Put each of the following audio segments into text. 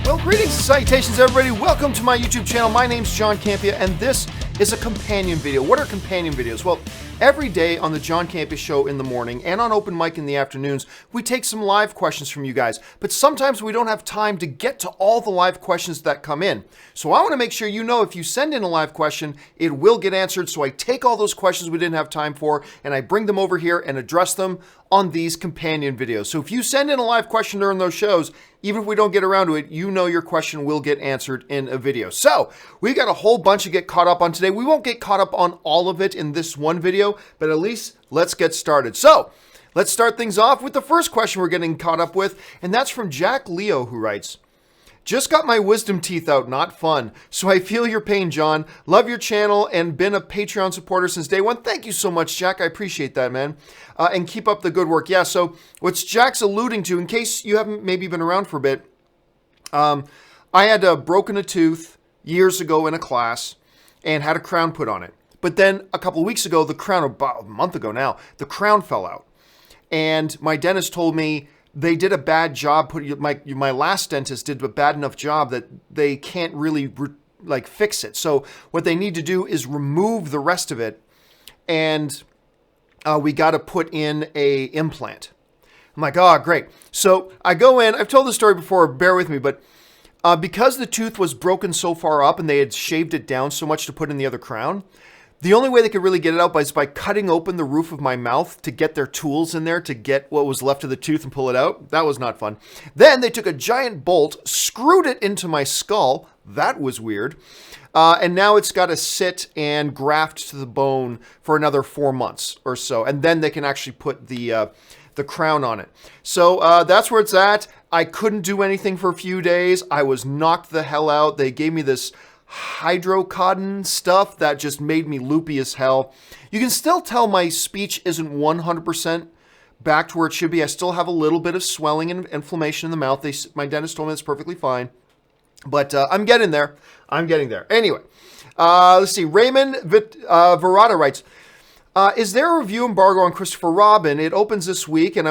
Well, greetings and salutations, everybody. Welcome to my YouTube channel. My name's John Campea, and this is a companion video. What are companion videos? Well, every day on the John Campea Show in the morning and on open mic in the afternoons, we take some live questions from you guys. But sometimes we don't have time to get to all the live questions that come in. So I want to make sure you know if you send in a live question, it will get answered. So I take all those questions we didn't have time for, and I bring them over here and address them on these companion videos. So if you send in a live question during those shows, even if we don't get around to it, you know your question will get answered in a video. So we got a whole bunch to get caught up on today. We won't get caught up on all of it in this one video, but at least let's get started. So let's start things off with the first question we're getting caught up with, and that's from Jack Leo, who writes, "Just got my wisdom teeth out, not fun. So I feel your pain, John. Love your channel and been a Patreon supporter since day one." Thank you so much, Jack. I appreciate that, man. And keep up the good work. Yeah, so what Jack's alluding to, in case you haven't maybe been around for a bit, I had broken a tooth years ago in a class and had a crown put on it. But then a couple of weeks ago, the crown, about a month ago now, the crown fell out. And my dentist told me they did a bad job. My last dentist did a bad enough job that they can't really fix it. So what they need to do is remove the rest of it, and we got to put in a implant. I'm like, oh, great. So I go in. I've told the story before. Bear with me, but because the tooth was broken so far up and they had shaved it down so much to put in the other crown, the only way they could really get it out is by cutting open the roof of my mouth to get their tools in there to get what was left of the tooth and pull it out. That was not fun. Then they took a giant bolt, screwed it into my skull. That was weird. And now it's got to sit and graft to the bone for another 4 months or so. And then they can actually put the crown on it. So that's where it's at. I couldn't do anything for a few days. I was knocked the hell out. They gave me this hydrocodone stuff that just made me loopy as hell. You can still tell my speech isn't 100% back to where it should be. I still have a little bit of swelling and inflammation in the mouth. My dentist told me it's perfectly fine. But I'm getting there. I'm getting there. Anyway, let's see. Raymond Verada writes, is there a review embargo on Christopher Robin? It opens this week, and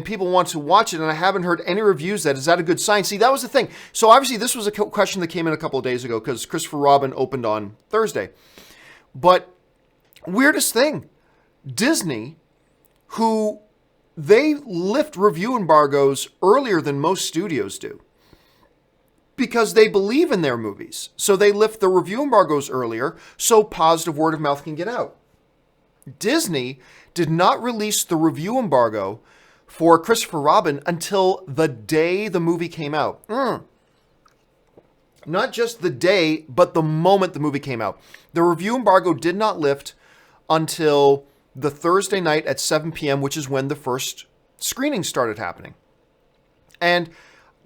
people want to watch it, and I haven't heard any reviews. Is that a good sign? See, that was the thing. So obviously, this was a question that came in a couple of days ago because Christopher Robin opened on Thursday. But weirdest thing, Disney, who they lift review embargoes earlier than most studios do, because they believe in their movies. So they lift the review embargoes earlier so positive word of mouth can get out. Disney did not release the review embargo for Christopher Robin until the day the movie came out. Not just the day, but the moment the movie came out. The review embargo did not lift until the Thursday night at 7 p.m., which is when the first screening started happening. And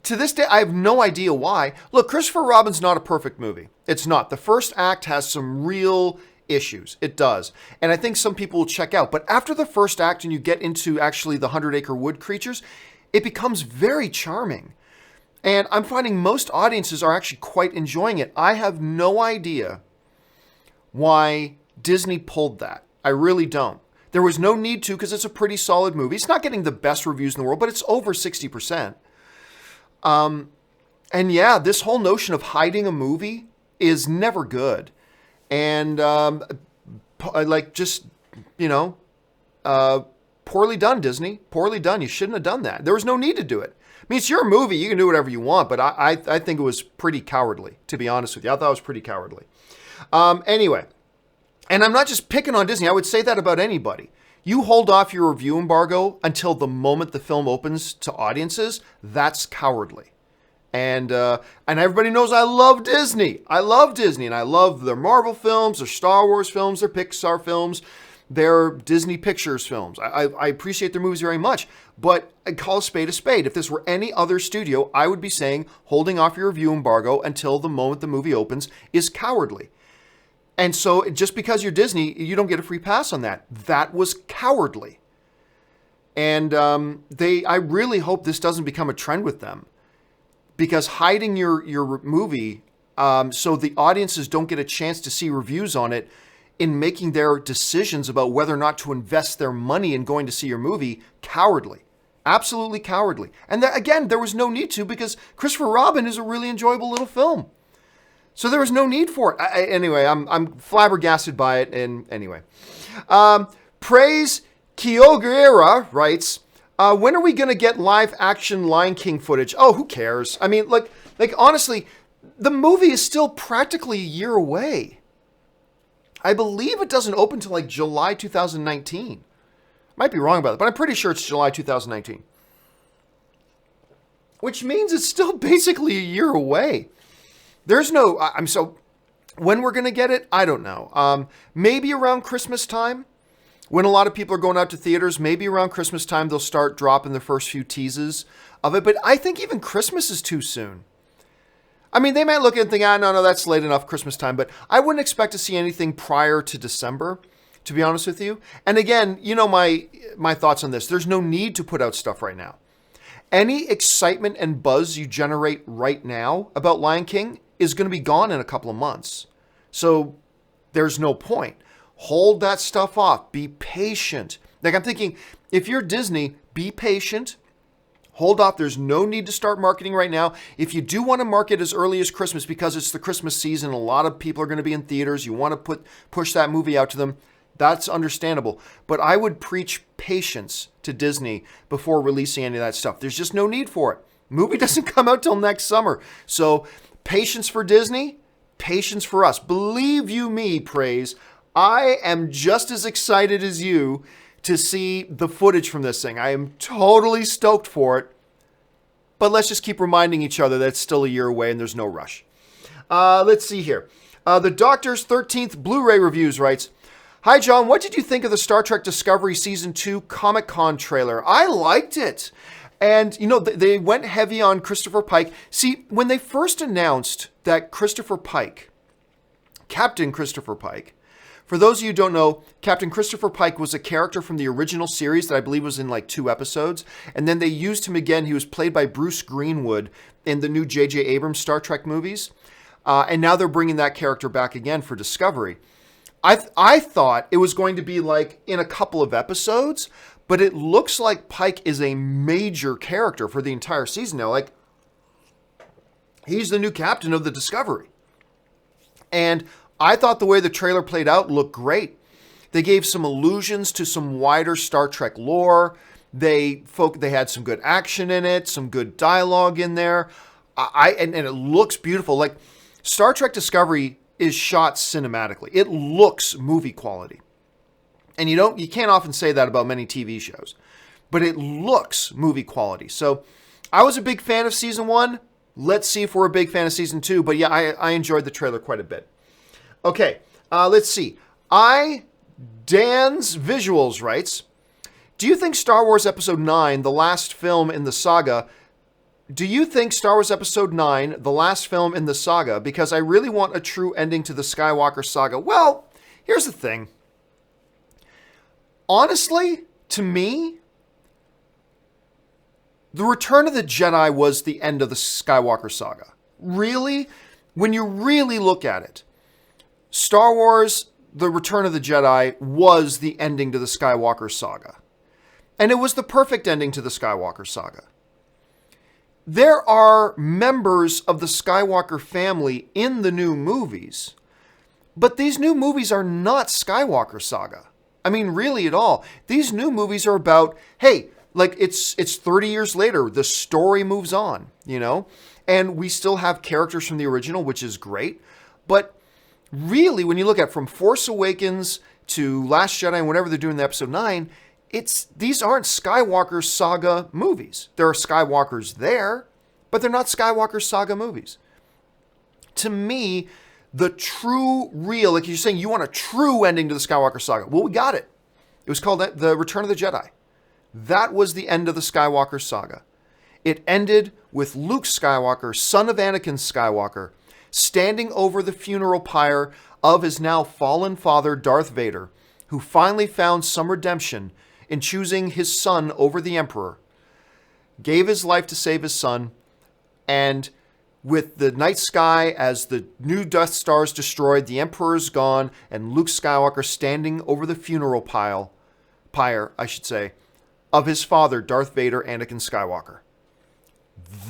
to this day, I have no idea why. Look, Christopher Robin's not a perfect movie. It's not. The first act has some real issues. It does. And I think some people will check out. But after the first act and you get into actually the 100-acre wood creatures, it becomes very charming. And I'm finding most audiences are actually quite enjoying it. I have no idea why Disney pulled that. I really don't. There was no need to, because it's a pretty solid movie. It's not getting the best reviews in the world, but it's over 60%. And yeah, this whole notion of hiding a movie is never good. And poorly done, Disney. Poorly done. You shouldn't have done that. There was no need to do it. I mean, it's your movie. You can do whatever you want, but I think it was pretty cowardly, to be honest with you. I thought it was pretty cowardly. Anyway, and I'm not just picking on Disney. I would say that about anybody. You hold off your review embargo until the moment the film opens to audiences. That's cowardly. And everybody knows I love Disney. I love Disney, and I love their Marvel films, their Star Wars films, their Pixar films, their Disney Pictures films. I appreciate their movies very much, but I call a spade a spade. If this were any other studio, I would be saying holding off your review embargo until the moment the movie opens is cowardly. And so just because you're Disney, you don't get a free pass on that. That was cowardly. And I really hope this doesn't become a trend with them. Because hiding your movie so the audiences don't get a chance to see reviews on it in making their decisions about whether or not to invest their money in going to see your movie, cowardly. Absolutely cowardly. And that, again, there was no need to, because Christopher Robin is a really enjoyable little film. So there was no need for it. Anyway, I'm flabbergasted by it. And anyway, Praise Kyogura writes, when are we going to get live action Lion King footage? Oh, who cares? I mean, like honestly, the movie is still practically a year away. I believe it doesn't open till like July 2019. Might be wrong about that, but I'm pretty sure it's July 2019. Which means it's still basically a year away. There's no, when we're going to get it, I don't know. Maybe around Christmas time, when a lot of people are going out to theaters, maybe around Christmas time, they'll start dropping the first few teases of it. But I think even Christmas is too soon. I mean, they might look at it and think, no, that's late enough, Christmas time. But I wouldn't expect to see anything prior to December, to be honest with you. And again, you know my thoughts on this. There's no need to put out stuff right now. Any excitement and buzz you generate right now about Lion King is going to be gone in a couple of months. So there's no point. Hold that stuff off. Be patient. Like, I'm thinking, if you're Disney, be patient. Hold off. There's no need to start marketing right now. If you do want to market as early as Christmas because it's the Christmas season, a lot of people are going to be in theaters, you want to push that movie out to them, that's understandable. But I would preach patience to Disney before releasing any of that stuff. There's just no need for it. Movie doesn't come out till next summer. So patience for Disney, patience for us. Believe you me, Praise, I am just as excited as you to see the footage from this thing. I am totally stoked for it. But let's just keep reminding each other that it's still a year away and there's no rush. Let's see here. The Doctor's 13th Blu-ray Reviews writes, Hi, John. What did you think of the Star Trek Discovery Season 2 Comic-Con trailer? I liked it. And, you know, they went heavy on Christopher Pike. See, when they first announced that Christopher Pike, Captain Christopher Pike, for those of you who don't know, Captain Christopher Pike was a character from the original series that I believe was in like 2 episodes. And then they used him again. He was played by Bruce Greenwood in the new J.J. Abrams Star Trek movies. And now they're bringing that character back again for Discovery. I thought it was going to be like in a couple of episodes, but it looks like Pike is a major character for the entire season now. Like, he's the new captain of the Discovery. And I thought the way the trailer played out looked great. They gave some allusions to some wider Star Trek lore. They had some good action in it, some good dialogue in there. And it looks beautiful. Like, Star Trek Discovery is shot cinematically. It looks movie quality. And you can't often say that about many TV shows. But it looks movie quality. So I was a big fan of Season 1. Let's see if we're a big fan of Season 2. But yeah, I enjoyed the trailer quite a bit. Okay, let's see. Dan's Visuals writes, Do you think Star Wars Episode 9, the last film in the saga, because I really want a true ending to the Skywalker saga? Well, here's the thing. Honestly, to me, The Return of the Jedi was the end of the Skywalker saga. Really? When you really look at it, Star Wars, The Return of the Jedi was the ending to the Skywalker saga. And it was the perfect ending to the Skywalker saga. There are members of the Skywalker family in the new movies, but these new movies are not Skywalker saga. I mean, really at all. These new movies are about, hey, like it's 30 years later, the story moves on, you know? And we still have characters from the original, which is great. But really, when you look at from Force Awakens to Last Jedi and whatever they're doing in Episode 9, these aren't Skywalker saga movies. There are Skywalkers there, but they're not Skywalker saga movies. To me, the true, real, like you're saying, you want a true ending to the Skywalker saga. Well, we got it. It was called The Return of the Jedi. That was the end of the Skywalker saga. It ended with Luke Skywalker, son of Anakin Skywalker, standing over the funeral pyre of his now fallen father, Darth Vader, who finally found some redemption in choosing his son over the Emperor, gave his life to save his son, and with the night sky as the new Death Star is destroyed, the Emperor's gone, and Luke Skywalker standing over the funeral pyre, of his father, Darth Vader, Anakin Skywalker.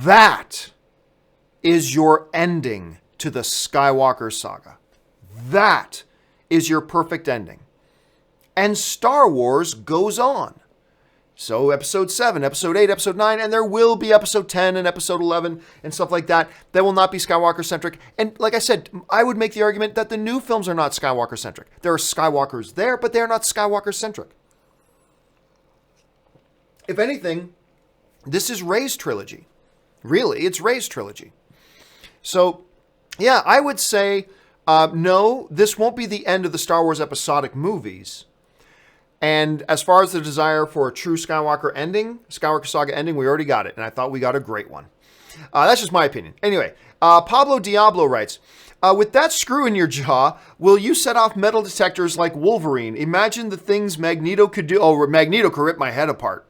That is your ending to the Skywalker saga. That is your perfect ending. And Star Wars goes on. So episode 7, episode 8, episode 9, and there will be episode 10 and episode 11 and stuff like that. That will not be Skywalker-centric. And like I said, I would make the argument that the new films are not Skywalker-centric. There are Skywalkers there, but they're not Skywalker-centric. If anything, this is Rey's trilogy. Really, it's Rey's trilogy. So, yeah, I would say, no, this won't be the end of the Star Wars episodic movies. And as far as the desire for a true Skywalker ending, Skywalker saga ending, we already got it. And I thought we got a great one. That's just my opinion. Anyway, Pablo Diablo writes, with that screw in your jaw, will you set off metal detectors like Wolverine? Imagine the things Magneto could do. Oh, Magneto could rip my head apart.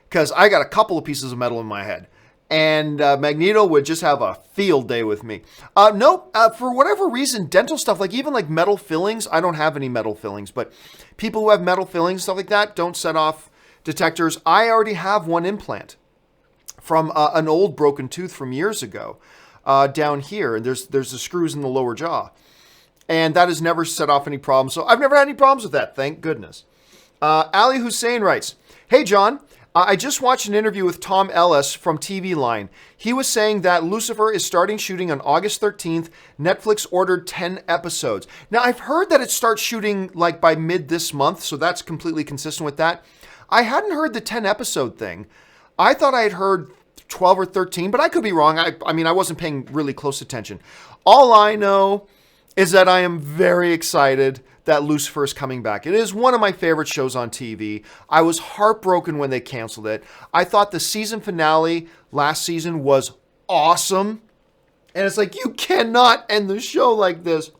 Because I got a couple of pieces of metal in my head. And Magneto would just have a field day with me. Nope, for whatever reason, dental stuff, like even like metal fillings, I don't have any metal fillings, but people who have metal fillings, stuff like that, don't set off detectors. I already have one implant from an old broken tooth from years ago down here. And there's the screws in the lower jaw. And that has never set off any problems. So I've never had any problems with that, thank goodness. Ali Hussein writes, hey, John. I just watched an interview with Tom Ellis from TV Line. He was saying that Lucifer is starting shooting on August 13th. Netflix ordered 10 episodes. Now, I've heard that it starts shooting like by mid this month, so that's completely consistent with that. I hadn't heard the 10 episode thing. I thought I had heard 12 or 13, but I could be wrong. I mean, I wasn't paying really close attention. All I know is that I am very excited that Lucifer is coming back. It is one of my favorite shows on TV. I was heartbroken when they canceled it. I thought the season finale last season was awesome. And it's like, you cannot end the show like this.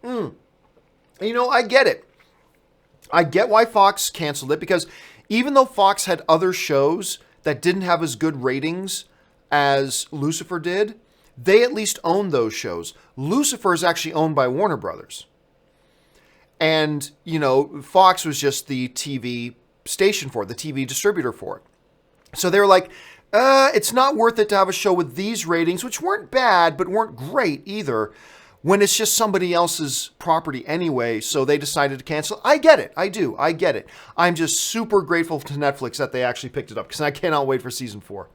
You know, I get it. I get why Fox canceled it, because even though Fox had other shows that didn't have as good ratings as Lucifer did, they at least owned those shows. Lucifer is actually owned by Warner Brothers. And, you know, Fox was just the TV station for it, the TV distributor for it. So they were like, it's not worth it to have a show with these ratings, which weren't bad, but weren't great either, when it's just somebody else's property anyway. So they decided to cancel. I get it. I do. I get it. I'm just super grateful to Netflix that they actually picked it up, because I cannot wait for season 4.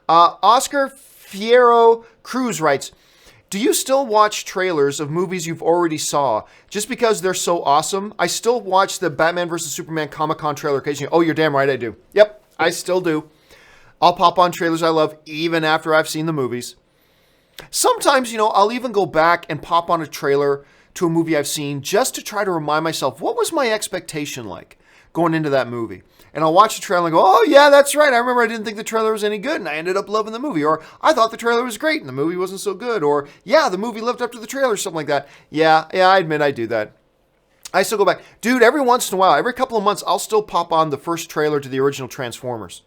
Oscar Fierro Cruz writes, do you still watch trailers of movies you've already saw just because they're so awesome? I still watch the Batman vs. Superman Comic-Con trailer occasionally. Oh, you're damn right I do. Yep, I still do. I'll pop on trailers I love even after I've seen the movies. Sometimes, you know, I'll even go back and pop on a trailer to a movie I've seen just to try to remind myself, what was my expectation like going into that movie? And I'll watch the trailer and go, oh, yeah, that's right. I remember I didn't think the trailer was any good, and I ended up loving the movie. Or I thought the trailer was great, and the movie wasn't so good. Or, yeah, the movie lived up to the trailer, something like that. Yeah, I admit I do that. I still go back. Dude, every once in a while, every couple of months, I'll still pop on the first trailer to the original Transformers.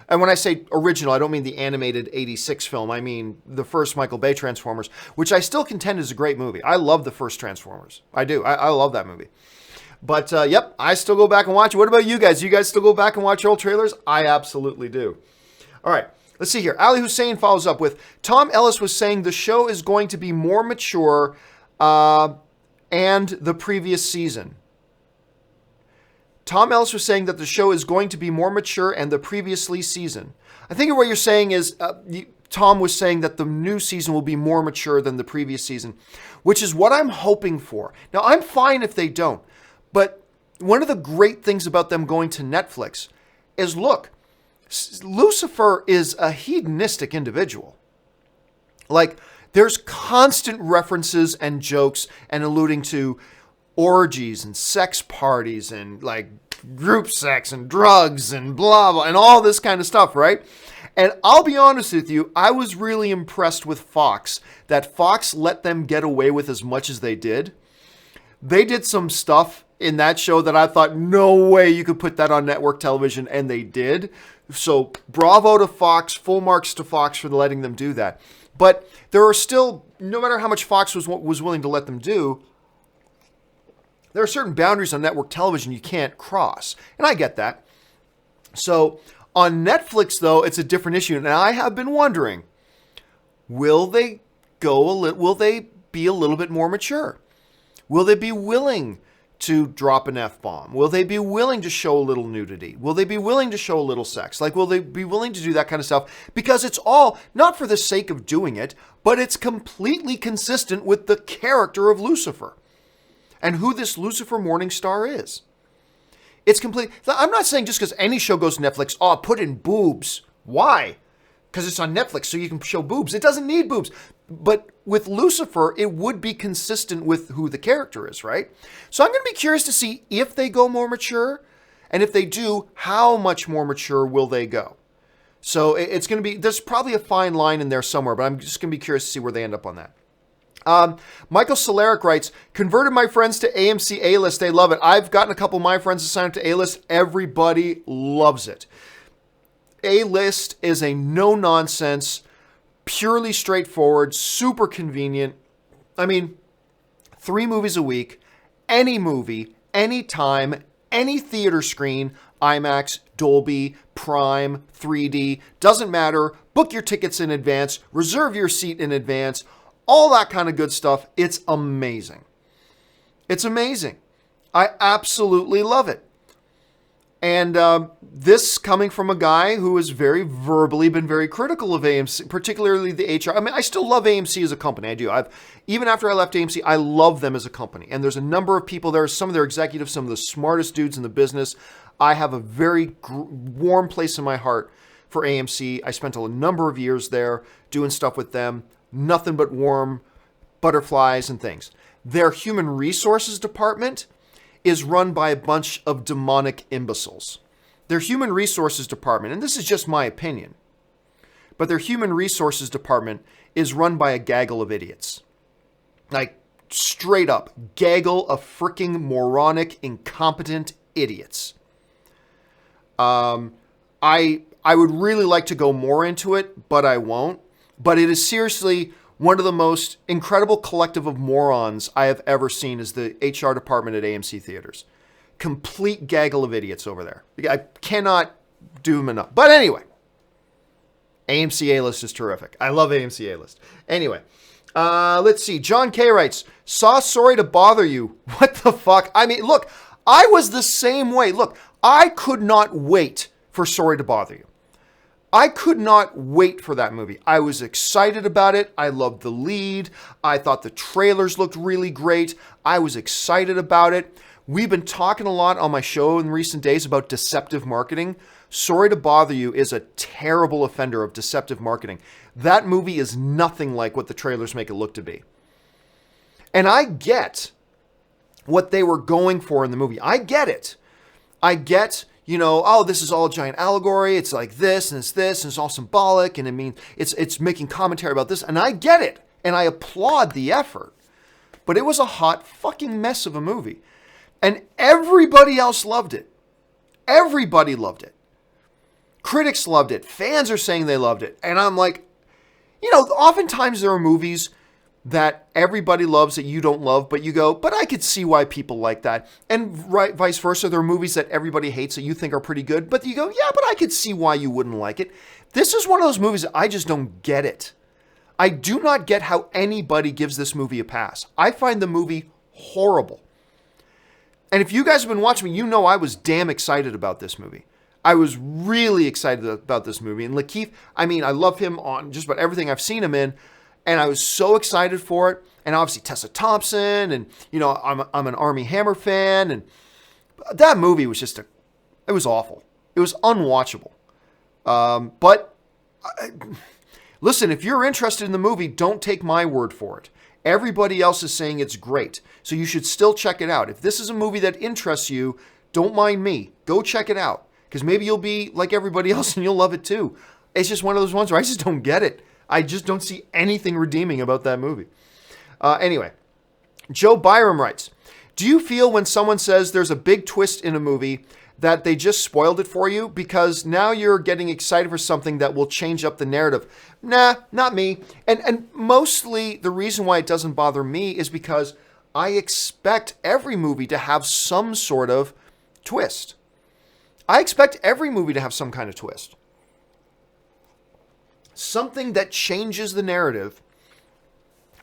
And when I say original, I don't mean the animated 86 film. I mean the first Michael Bay Transformers, which I still contend is a great movie. I love the first Transformers. I do. I love that movie. But, yep, I still go back and watch it. What about you guys? You guys still go back and watch old trailers? I absolutely do. All right, let's see here. Ali Hussein follows up with, Tom Ellis was saying the show is going to be more mature and the previous season. Tom Ellis was saying that the show is going to be more mature and the previously season. I think what you're saying is, Tom was saying that the new season will be more mature than the previous season, which is what I'm hoping for. Now, I'm fine if they don't. But one of the great things about them going to Netflix is, look, Lucifer is a hedonistic individual. Like, there's constant references and jokes and alluding to orgies and sex parties and, like, group sex and drugs and blah, blah, and all this kind of stuff, right? And I'll be honest with you, I was really impressed with Fox, that Fox let them get away with as much as they did. They did some stuff in that show that I thought, no way you could put that on network television, and they did. So bravo to Fox, full marks to Fox for letting them do that. But there are still, no matter how much Fox was willing to let them do, there are certain boundaries on network television you can't cross. And I get that. So on Netflix, though, it's a different issue. And I have been wondering, will they will they be a little bit more mature? Will they be willing to drop an F-bomb? Will they be willing to show a little nudity? Will they be willing to show a little sex? Like, will they be willing to do that kind of stuff? Because it's all not for the sake of doing it, but it's completely consistent with the character of Lucifer and who this Lucifer Morningstar is. It's complete. I'm not saying just because any show goes to Netflix, oh, put in boobs. Why? Because it's on Netflix, so you can show boobs. It doesn't need boobs. But with Lucifer, it would be consistent with who the character is, right? So I'm going to be curious to see if they go more mature. And if they do, how much more mature will they go? So it's going to be, there's probably a fine line in there somewhere, but I'm just going to be curious to see where they end up on that. Michael Soleric writes, converted my friends to AMC A-List. They love it. I've gotten a couple of my friends to sign up to A-List. Everybody loves it. A-List is a no-nonsense, purely straightforward, super convenient. I mean, 3 movies a week, any movie, anytime, any theater screen, IMAX, Dolby, Prime, 3D, doesn't matter. Book your tickets in advance, reserve your seat in advance, all that kind of good stuff. It's amazing. It's amazing. I absolutely love it. And this coming from a guy who has very verbally been very critical of AMC, particularly the HR. I mean, I still love AMC as a company. I do. Even after I left AMC, I love them as a company. And there's a number of people there, some of their executives, some of the smartest dudes in the business. I have a very warm place in my heart for AMC. I spent a number of years there doing stuff with them. Nothing but warm butterflies and things. Their human resources department is run by a bunch of demonic imbeciles. Their human resources department, and this is just my opinion, but their human resources department is run by a gaggle of idiots. Like, straight up, gaggle of freaking moronic, incompetent idiots. I would really like to go more into it, but I won't. But it is seriously one of the most incredible collective of morons I have ever seen is the HR department at AMC Theaters. Complete gaggle of idiots over there. I cannot do them enough. But anyway, AMC A-List is terrific. I love AMC A-List. Anyway, let's see. John K. writes, saw Sorry to Bother You. What the fuck? I mean, look, I was the same way. Look, I could not wait for Sorry to Bother You. I could not wait for that movie. I was excited about it. I loved the lead. I thought the trailers looked really great. I was excited about it. We've been talking a lot on my show in recent days about deceptive marketing. Sorry to Bother You is a terrible offender of deceptive marketing. That movie is nothing like what the trailers make it look to be. And I get what they were going for in the movie. I get it. I get, you know, oh, this is all a giant allegory. It's like this, and it's all symbolic, and I mean, it's making commentary about this, and I get it, and I applaud the effort. But it was a hot fucking mess of a movie, and everybody else loved it. Everybody loved it. Critics loved it. Fans are saying they loved it, and I'm like, you know, oftentimes there are movies that everybody loves that you don't love, but you go, but I could see why people like that. And vice versa, there are movies that everybody hates that you think are pretty good, but you go, yeah, but I could see why you wouldn't like it. This is one of those movies that I just don't get it. I do not get how anybody gives this movie a pass. I find the movie horrible. And if you guys have been watching me, you know I was damn excited about this movie. I was really excited about this movie. And Lakeith, I mean, I love him on just about everything I've seen him in. And I was so excited for it. And obviously Tessa Thompson, and, you know, I'm an Armie Hammer fan. And that movie was just it was awful. It was unwatchable. Listen, if you're interested in the movie, don't take my word for it. Everybody else is saying it's great. So you should still check it out. If this is a movie that interests you, don't mind me. Go check it out. Because maybe you'll be like everybody else and you'll love it too. It's just one of those ones where I just don't get it. I just don't see anything redeeming about that movie. Anyway, Joe Byram writes, do you feel when someone says there's a big twist in a movie that they just spoiled it for you because now you're getting excited for something that will change up the narrative? Nah, not me. And mostly the reason why it doesn't bother me is because I expect every movie to have some sort of twist. I expect every movie to have some kind of twist. Something that changes the narrative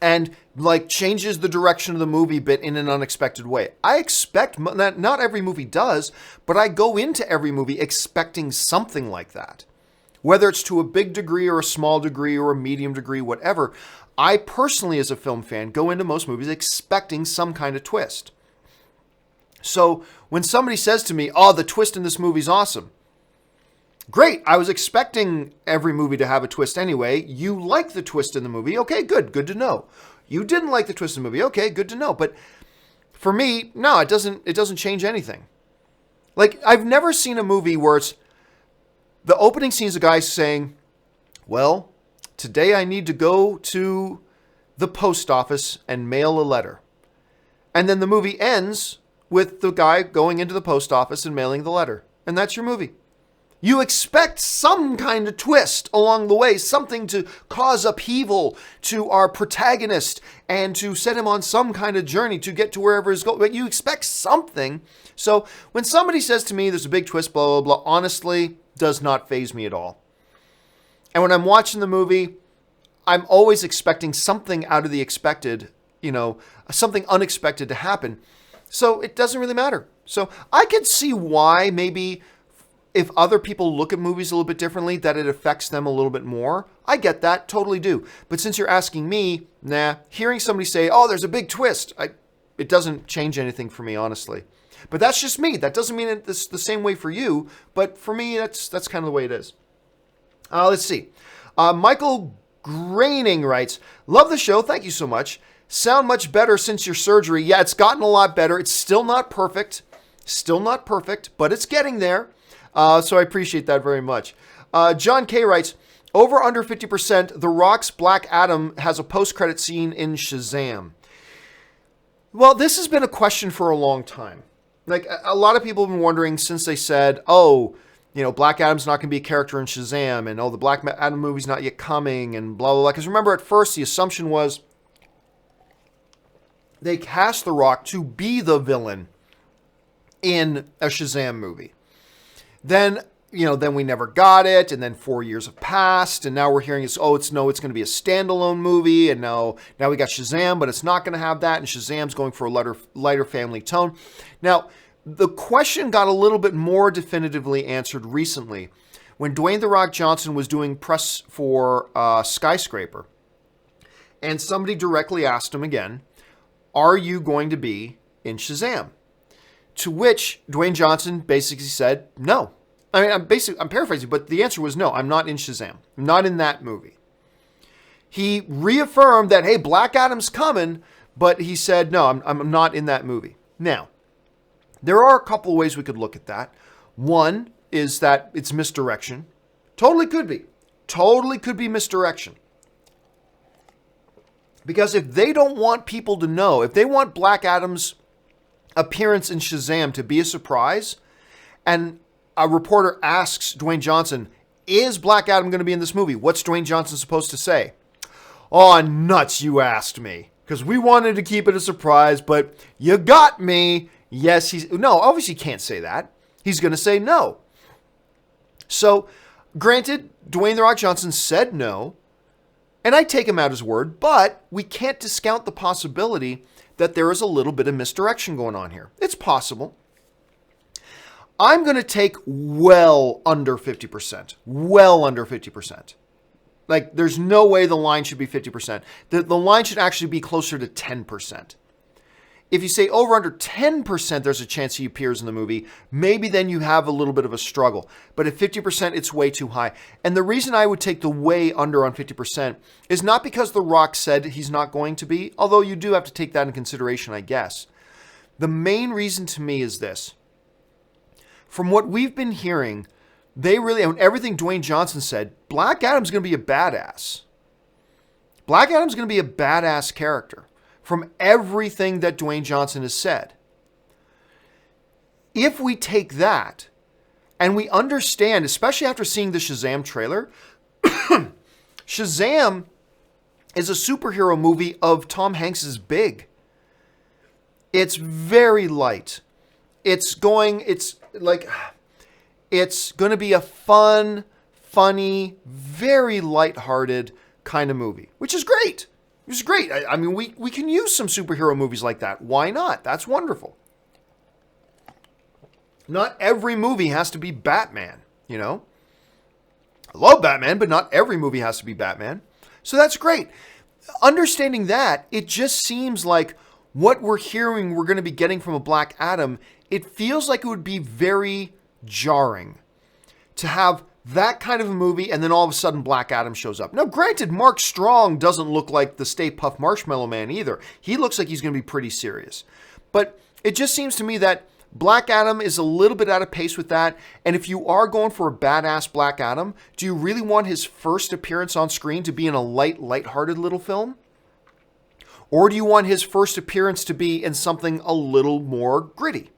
and like changes the direction of the movie bit in an unexpected way. I expect that. Not every movie does, but I go into every movie expecting something like that. Whether it's to a big degree or a small degree or a medium degree, whatever. I personally, as a film fan, go into most movies expecting some kind of twist. So when somebody says to me, oh, the twist in this movie's awesome. Great. I was expecting every movie to have a twist anyway. You like the twist in the movie. Okay, good. Good to know. You didn't like the twist in the movie. Okay, good to know. But for me, no, it doesn't change anything. Like, I've never seen a movie where it's the opening scene is a guy saying, well, today I need to go to the post office and mail a letter. And then the movie ends with the guy going into the post office and mailing the letter. And that's your movie. You expect some kind of twist along the way, something to cause upheaval to our protagonist and to set him on some kind of journey to get to wherever he's going. But you expect something. So when somebody says to me, there's a big twist, blah, blah, blah, honestly, does not faze me at all. And when I'm watching the movie, I'm always expecting something out of the expected, something unexpected to happen. So it doesn't really matter. So I could see why maybe if other people look at movies a little bit differently, that it affects them a little bit more. I get that, totally do. But since you're asking me, hearing somebody say, oh, there's a big twist, it doesn't change anything for me, honestly. But that's just me. That doesn't mean it's the same way for you. But for me, that's kind of the way it is. Let's see. Michael Graining writes, love the show. Thank you so much. Sound much better since your surgery. Yeah, it's gotten a lot better. It's still not perfect. But it's getting there. So I appreciate that very much. John K. writes, over under 50%, The Rock's Black Adam has a post-credit scene in Shazam. Well, this has been a question for a long time. Like, a lot of people have been wondering since they said, Black Adam's not going to be a character in Shazam, and the Black Adam movie's not yet coming, and blah, blah, blah. Because remember, at first, the assumption was they cast The Rock to be the villain in a Shazam movie. Then we never got it, and then 4 years have passed, and now we're hearing it's going to be a standalone movie, and now we got Shazam, but it's not going to have that, and Shazam's going for a lighter family tone. Now, the question got a little bit more definitively answered recently when Dwayne "The Rock" Johnson was doing press for Skyscraper, and somebody directly asked him again, are you going to be in Shazam? To which Dwayne Johnson basically said, no. I mean, I'm paraphrasing, but the answer was no, I'm not in Shazam. I'm not in that movie. He reaffirmed that, hey, Black Adam's coming, but he said, no, I'm not in that movie. Now, there are a couple of ways we could look at that. One is that it's misdirection. Totally could be misdirection. Because if they don't want people to know, if they want Black Adam's appearance in Shazam to be a surprise, and a reporter asks Dwayne Johnson, is Black Adam going to be in this movie? What's Dwayne Johnson supposed to say? Oh, nuts, you asked me. Because we wanted to keep it a surprise, but you got me. Yes, no, obviously he can't say that. He's going to say no. So, granted, Dwayne "The Rock" Johnson said no, and I take him at his word, but we can't discount the possibility that there is a little bit of misdirection going on here. It's possible. I'm going to take well under 50%. Well under 50%. Like, there's no way the line should be 50%. The line should actually be closer to 10%. If you say over under 10%, there's a chance he appears in the movie. Maybe then you have a little bit of a struggle. But at 50%, it's way too high. And the reason I would take the way under on 50% is not because The Rock said he's not going to be, although you do have to take that in consideration, I guess. The main reason to me is this. From what we've been hearing, on everything Dwayne Johnson said, Black Adam's going to be a badass. Black Adam's going to be a badass character. From everything that Dwayne Johnson has said. If we take that and we understand, especially after seeing the Shazam trailer, Shazam is a superhero movie of Tom Hanks's Big. It's very light. It's it's going to be a fun, funny, very lighthearted kind of movie, which is great. Which is great. I mean, we can use some superhero movies like that. Why not? That's wonderful. Not every movie has to be Batman, you know? I love Batman, but not every movie has to be Batman. So that's great. Understanding that, it just seems like what we're hearing we're going to be getting from a Black Adam, it feels like it would be very jarring to have that kind of a movie and then all of a sudden Black Adam shows up. Now, granted, Mark Strong doesn't look like the Stay Puft Marshmallow Man either. He looks like he's going to be pretty serious. But it just seems to me that Black Adam is a little bit out of pace with that. And if you are going for a badass Black Adam, do you really want his first appearance on screen to be in a lighthearted little film? Or do you want his first appearance to be in something a little more gritty?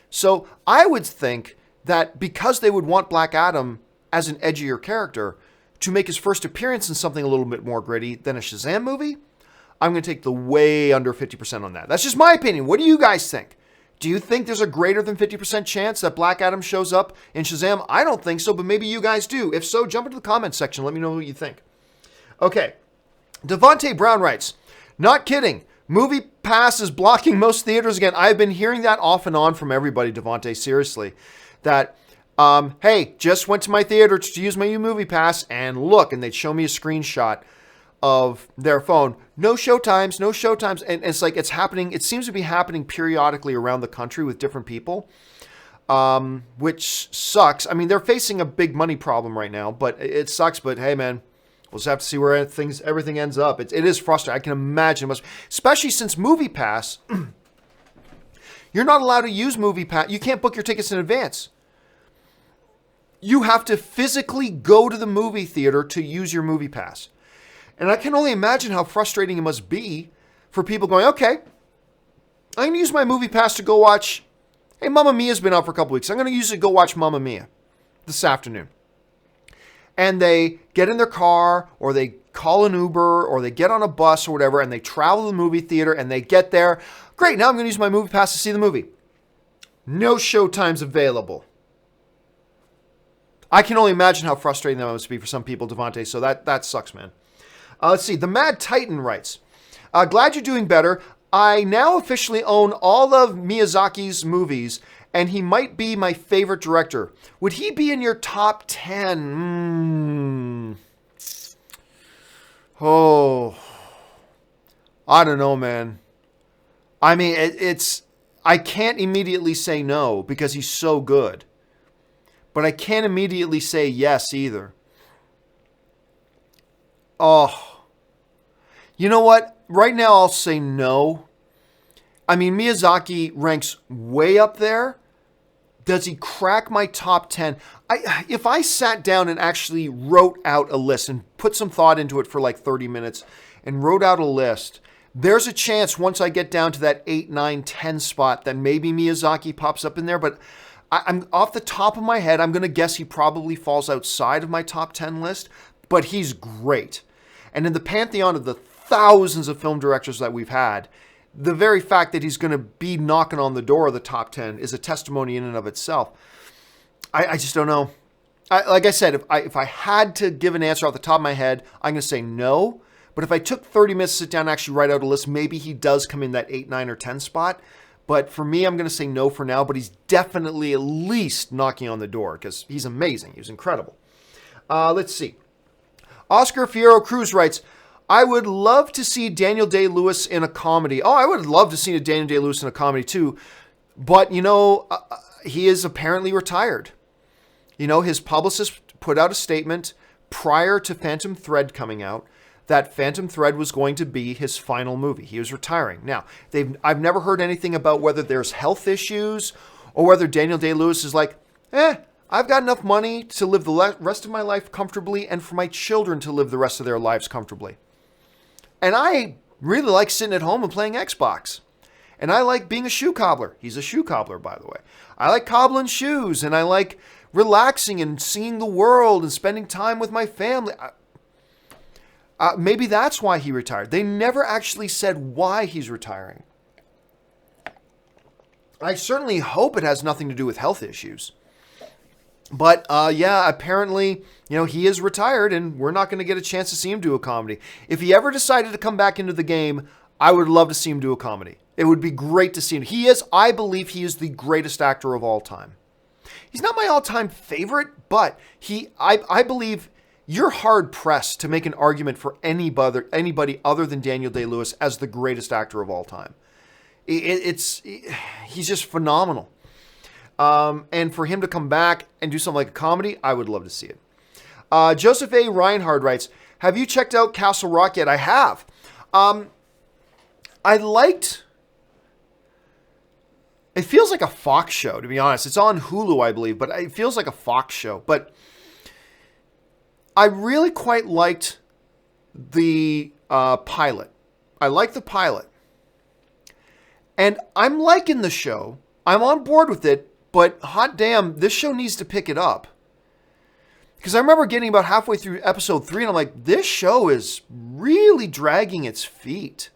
So I would think that because they would want Black Adam as an edgier character to make his first appearance in something a little bit more gritty than a Shazam movie, I'm going to take the way under 50% on that. That's just my opinion. What do you guys think? Do you think there's a greater than 50% chance that Black Adam shows up in Shazam? I don't think so, but maybe you guys do. If so, jump into the comments section. Let me know what you think. Okay. Devontae Brown writes, not kidding. MoviePass is blocking most theaters again. I've been hearing that off and on from everybody, Devontae, seriously. That, hey, just went to my theater to use my new MoviePass, and look, and they'd show me a screenshot of their phone. No showtimes, no showtimes. And it's like it's happening. It seems to be happening periodically around the country with different people, which sucks. I mean, they're facing a big money problem right now, but it sucks. But hey, man, we'll just have to see where everything ends up. It is frustrating. I can imagine, especially since MoviePass, you're not allowed to use MoviePass. You can't book your tickets in advance. You have to physically go to the movie theater to use your MoviePass. And I can only imagine how frustrating it must be for people going, okay, I'm going to use my MoviePass to go watch, hey, Mamma Mia's been out for a couple weeks. I'm going to use it to go watch Mamma Mia this afternoon. And they get in their car, or they call an Uber, or they get on a bus or whatever, and they travel to the movie theater, and they get there. Great, now I'm going to use my MoviePass to see the movie. No showtimes available. I can only imagine how frustrating that must be for some people, Devontae, so that sucks, man. Let's see. The Mad Titan writes, glad you're doing better. I now officially own all of Miyazaki's movies, and he might be my favorite director. Would he be in your top 10? Oh, I don't know, man. I mean, I can't immediately say no because he's so good. But I can't immediately say yes either. Oh. You know what? Right now, I'll say no. I mean, Miyazaki ranks way up there. Does he crack my top 10? If I sat down and actually wrote out a list and put some thought into it for like 30 minutes and wrote out a list, there's a chance once I get down to that 8, 9, 10 spot that maybe Miyazaki pops up in there. But I'm off the top of my head, I'm going to guess he probably falls outside of my top 10 list. But he's great. And in the pantheon of the thousands of film directors that we've had, the very fact that he's going to be knocking on the door of the top 10 is a testimony in and of itself. I just don't know. Like I said, if I had to give an answer off the top of my head, I'm going to say no. But if I took 30 minutes to sit down and actually write out a list, maybe he does come in that 8, 9, or 10 spot. But for me, I'm going to say no for now. But he's definitely at least knocking on the door because he's amazing. He was incredible. Let's see. Oscar Fierro Cruz writes, I would love to see Daniel Day-Lewis in a comedy. Oh, I would love to see a Daniel Day-Lewis in a comedy too. But, you know, he is apparently retired. You know, his publicist put out a statement prior to Phantom Thread coming out that Phantom Thread was going to be his final movie. He was retiring. Now, I've never heard anything about whether there's health issues or whether Daniel Day-Lewis is like, I've got enough money to live the rest of my life comfortably and for my children to live the rest of their lives comfortably. And I really like sitting at home and playing Xbox. And I like being a shoe cobbler. He's a shoe cobbler, by the way. I like cobbling shoes, and I like relaxing and seeing the world and spending time with my family. Maybe that's why he retired. They never actually said why he's retiring. I certainly hope it has nothing to do with health issues. But yeah, apparently, he is retired and we're not going to get a chance to see him do a comedy. If he ever decided to come back into the game, I would love to see him do a comedy. It would be great to see him. I believe he is the greatest actor of all time. He's not my all-time favorite, but I believe you're hard-pressed to make an argument for anybody other than Daniel Day-Lewis as the greatest actor of all time. He's just phenomenal. And for him to come back and do something like a comedy, I would love to see it. Joseph A. Reinhard writes, have you checked out Castle Rock yet? I have. It feels like a Fox show, to be honest. It's on Hulu, I believe, but it feels like a Fox show. But I really quite liked the pilot. I liked the pilot. And I'm liking the show. I'm on board with it, but hot damn, this show needs to pick it up. Because I remember getting about halfway through episode 3, and I'm like, this show is really dragging its feet.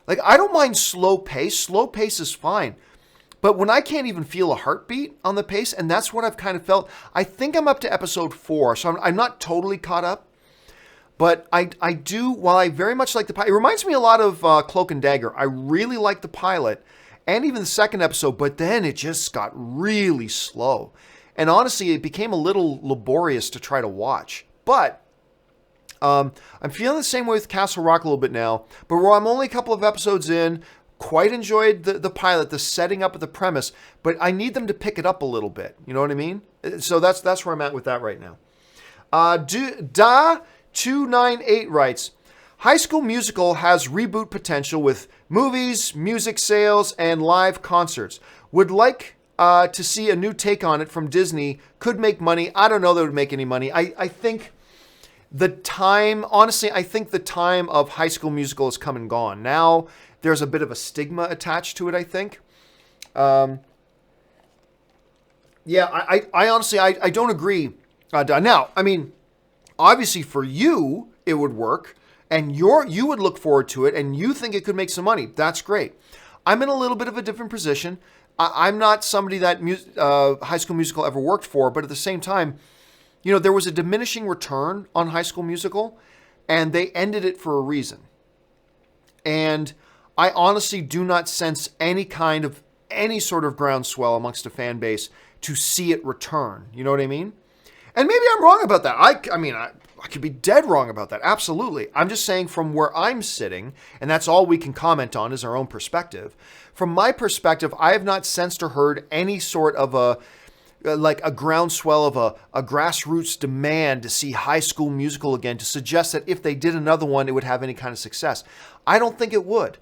Like, I don't mind slow pace. Slow pace is fine. But when I can't even feel a heartbeat on the pace, and that's what I've kind of felt. I think I'm up to episode 4, so I'm not totally caught up. But I do, while I very much like the pilot, it reminds me a lot of Cloak and Dagger. I really like the pilot, and even the second episode, but then it just got really slow. And honestly, it became a little laborious to try to watch. But I'm feeling the same way with Castle Rock a little bit now, but I'm only a couple of episodes in. Quite enjoyed the pilot, the setting up of the premise, but I need them to pick it up a little bit. You know what I mean? So that's where I'm at with that right now. Da298 writes, High School Musical has reboot potential with movies, music sales, and live concerts. Would like to see a new take on it from Disney. Could make money. I don't know that it would make any money. I think the time of High School Musical has come and gone. Now there's a bit of a stigma attached to it, I think. I honestly, I don't agree. Now, I mean, obviously for you, it would work, and you would look forward to it, and you think it could make some money. That's great. I'm in a little bit of a different position. I'm not somebody that High School Musical ever worked for, but at the same time, there was a diminishing return on High School Musical, and they ended it for a reason. And I honestly do not sense any sort of groundswell amongst the fan base to see it return. You know what I mean? And maybe I'm wrong about that. I could be dead wrong about that. Absolutely. I'm just saying from where I'm sitting, and that's all we can comment on is our own perspective. From my perspective, I have not sensed or heard any sort of a groundswell of a grassroots demand to see High School Musical again, to suggest that if they did another one, it would have any kind of success. I don't think it would.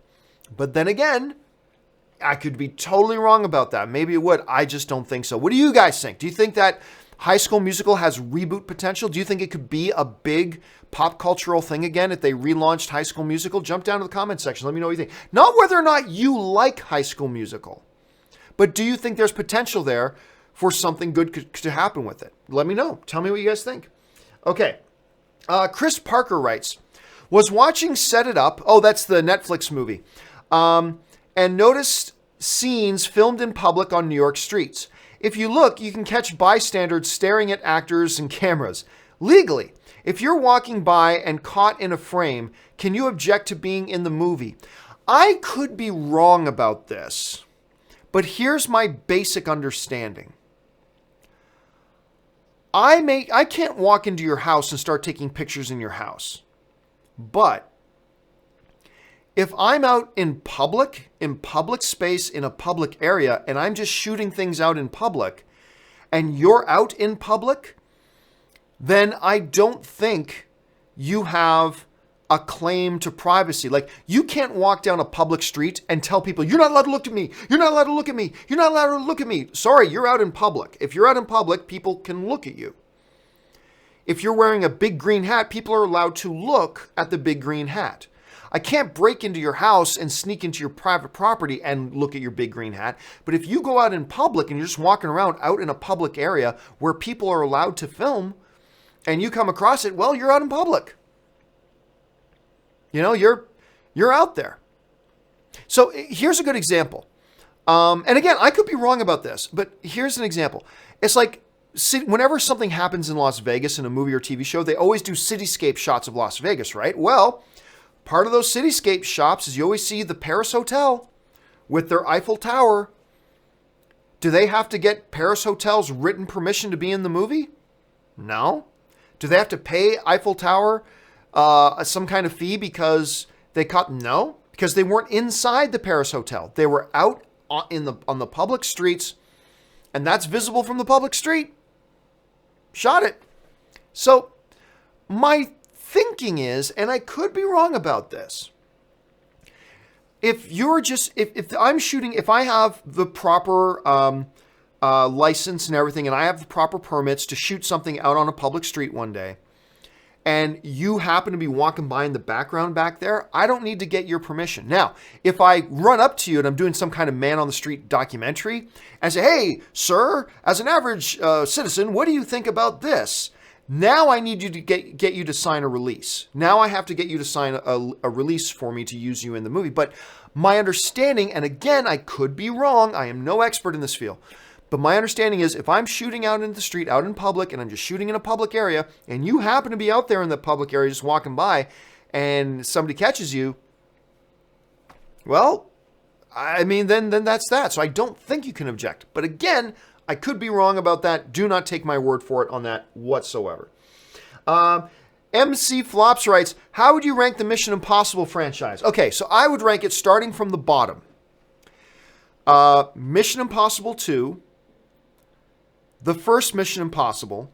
But then again, I could be totally wrong about that. Maybe it would. I just don't think so. What do you guys think? Do you think that High School Musical has reboot potential? Do you think it could be a big pop cultural thing again if they relaunched High School Musical? Jump down to the comment section. Let me know what you think. Not whether or not you like High School Musical, but do you think there's potential there for something good to happen with it? Let me know. Tell me what you guys think. Okay. Chris Parker writes, was watching Set It Up. Oh, that's the Netflix movie. And noticed scenes filmed in public on New York streets. If you look, you can catch bystanders staring at actors and cameras. Legally, if you're walking by and caught in a frame, can you object to being in the movie? I could be wrong about this, but here's my basic understanding. I can't walk into your house and start taking pictures in your house. But if I'm out in public space, in a public area, and I'm just shooting things out in public, and you're out in public, then I don't think you have a claim to privacy. Like, you can't walk down a public street and tell people, you're not allowed to look at me. You're not allowed to look at me. You're not allowed to look at me. Sorry, you're out in public. If you're out in public, people can look at you. If you're wearing a big green hat, people are allowed to look at the big green hat. I can't break into your house and sneak into your private property and look at your big green hat. But if you go out in public and you're just walking around out in a public area where people are allowed to film and you come across it, well, you're out in public. You're out there. So here's a good example. And again, I could be wrong about this, but here's an example. It's like whenever something happens in Las Vegas in a movie or TV show, they always do cityscape shots of Las Vegas, right? Well, part of those cityscape shots is you always see the Paris Hotel with their Eiffel Tower. Do they have to get Paris Hotel's written permission to be in the movie? No. Do they have to pay Eiffel Tower some kind of fee because they caught? No, because they weren't inside the Paris Hotel. They were out on the public streets, and that's visible from the public street. Shot it. So my thinking is, and I could be wrong about this, if I'm shooting, if I have the proper license and everything, and I have the proper permits to shoot something out on a public street one day, and you happen to be walking by in the background back there, I don't need to get your permission. Now, if I run up to you and I'm doing some kind of man on the street documentary and say, hey, sir, as an average citizen, what do you think about this? Now I need you to get you to sign a release. Now I have to get you to sign a release for me to use you in the movie. But my understanding, and again, I could be wrong, I am no expert in this field, but my understanding is if I'm shooting out in the street, out in public, and I'm just shooting in a public area, and you happen to be out there in the public area just walking by, and somebody catches you, well, I mean, then that's that. So I don't think you can object. But again, I could be wrong about that. Do not take my word for it on that whatsoever. MC Flops writes, how would you rank the Mission Impossible franchise? Okay, so I would rank it starting from the bottom. Mission Impossible 2, the first Mission Impossible,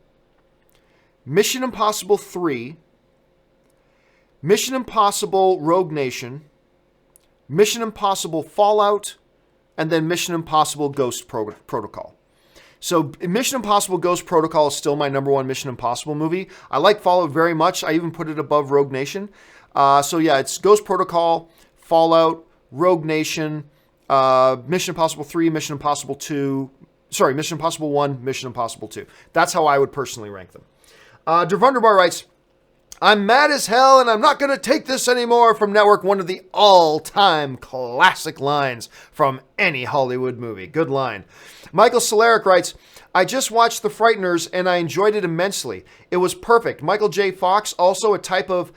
Mission Impossible 3, Mission Impossible Rogue Nation, Mission Impossible Fallout, and then Mission Impossible Ghost Protocol. So Mission Impossible Ghost Protocol is still my number one Mission Impossible movie. I like Fallout very much. I even put it above Rogue Nation. So yeah, it's Ghost Protocol, Fallout, Rogue Nation, Mission Impossible 3, Mission Impossible 2, Mission Impossible 1, Mission Impossible 2. That's how I would personally rank them. Dervunderbar writes, I'm mad as hell and I'm not going to take this anymore from Network, one of the all-time classic lines from any Hollywood movie. Good line. Michael Solaric writes, I just watched The Frighteners and I enjoyed it immensely. It was perfect. Michael J. Fox, also a type of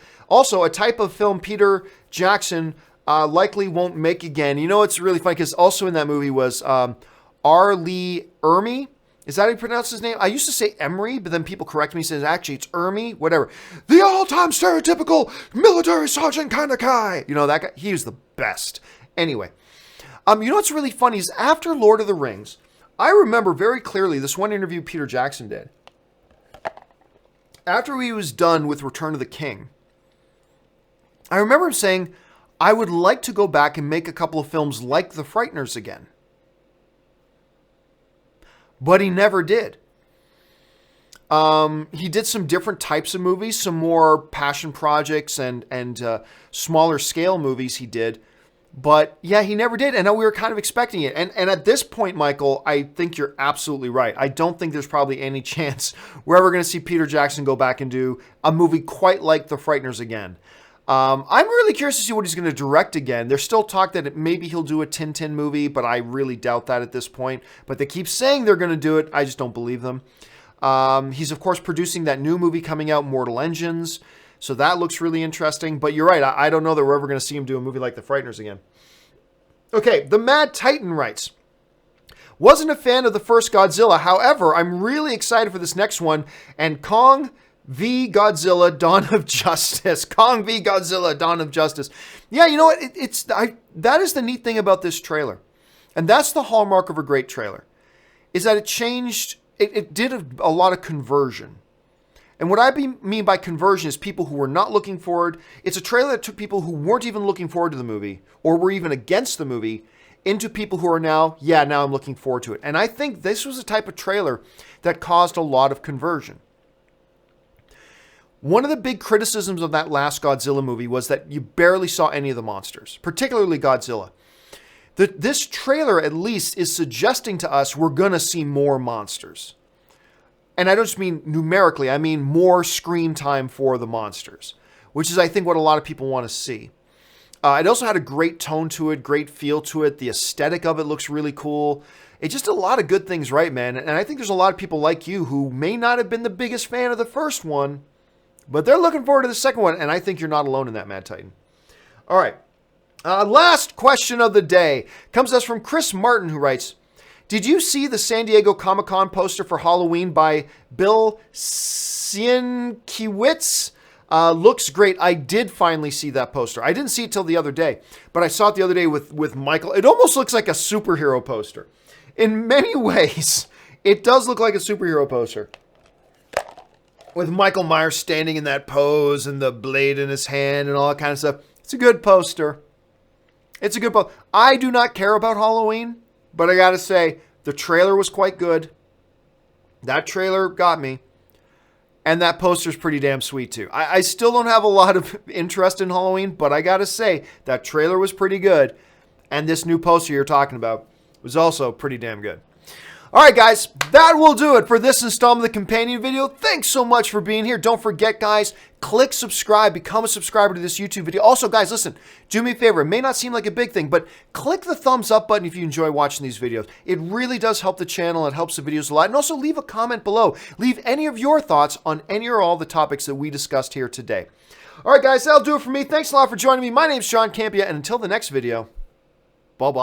film Peter Jackson likely won't make again. You know, it's really funny because also in that movie was R. Lee Ermey. Is that how you pronounce his name? I used to say Emery, but then people correct me and says, actually, it's Ermey, whatever. The all-time stereotypical military sergeant kind of guy. You know, that guy, he was the best. Anyway, you know what's really funny is after Lord of the Rings, I remember very clearly this one interview Peter Jackson did. After he was done with Return of the King, I remember him saying, I would like to go back and make a couple of films like The Frighteners again. But he never did. He did some different types of movies, some more passion projects and smaller scale movies he did. But yeah, he never did. And we were kind of expecting it. And at this point, Michael, I think you're absolutely right. I don't think there's probably any chance we're ever going to see Peter Jackson go back and do a movie quite like The Frighteners again. I'm really curious to see what he's going to direct again. There's still talk that maybe he'll do a Tintin movie, but I really doubt that at this point. But they keep saying they're going to do it. I just don't believe them. He's, of course, producing that new movie coming out, Mortal Engines. So that looks really interesting. But you're right. I don't know that we're ever going to see him do a movie like The Frighteners again. Okay, the Mad Titan writes, wasn't a fan of the first Godzilla. However, I'm really excited for this next one. And Kong v. Godzilla, Dawn of Justice. Kong v. Godzilla, Dawn of Justice. Yeah, you know what? That is the neat thing about this trailer. And that's the hallmark of a great trailer. Is that it changed, it did a lot of conversion. And what I mean by conversion is people who were not looking forward. It's a trailer that took people who weren't even looking forward to the movie or were even against the movie into people who are now I'm looking forward to it. And I think this was a type of trailer that caused a lot of conversion. One of the big criticisms of that last Godzilla movie was that you barely saw any of the monsters, particularly Godzilla. This trailer, at least, is suggesting to us we're going to see more monsters. And I don't just mean numerically, I mean more screen time for the monsters, which is, I think, what a lot of people want to see. It also had a great tone to it, great feel to it. The aesthetic of it looks really cool. It just did a lot of good things right, man. And I think there's a lot of people like you who may not have been the biggest fan of the first one, but they're looking forward to the second one, and I think you're not alone in that, Mad Titan. All right. Last question of the day comes to us from Chris Martin, who writes, did you see the San Diego Comic-Con poster for Halloween by Bill Sienkiewicz? Looks great. I did finally see that poster. I didn't see it till the other day, but I saw it the other day with Michael. It almost looks like a superhero poster. In many ways, it does look like a superhero poster. With Michael Myers standing in that pose and the blade in his hand and all that kind of stuff. It's a good poster. It's a good poster. I do not care about Halloween, but I gotta say, the trailer was quite good. That trailer got me. And that poster's pretty damn sweet too. I still don't have a lot of interest in Halloween, but I gotta say, that trailer was pretty good. And this new poster you're talking about was also pretty damn good. All right, guys, that will do it for this installment of the companion video. Thanks so much for being here. Don't forget, guys, click subscribe, become a subscriber to this YouTube video. Also, guys, listen, do me a favor. It may not seem like a big thing, but click the thumbs up button if you enjoy watching these videos. It really does help the channel. It helps the videos a lot. And also leave a comment below. Leave any of your thoughts on any or all the topics that we discussed here today. All right, guys, that'll do it for me. Thanks a lot for joining me. My name's John Campea, and until the next video, bye-bye.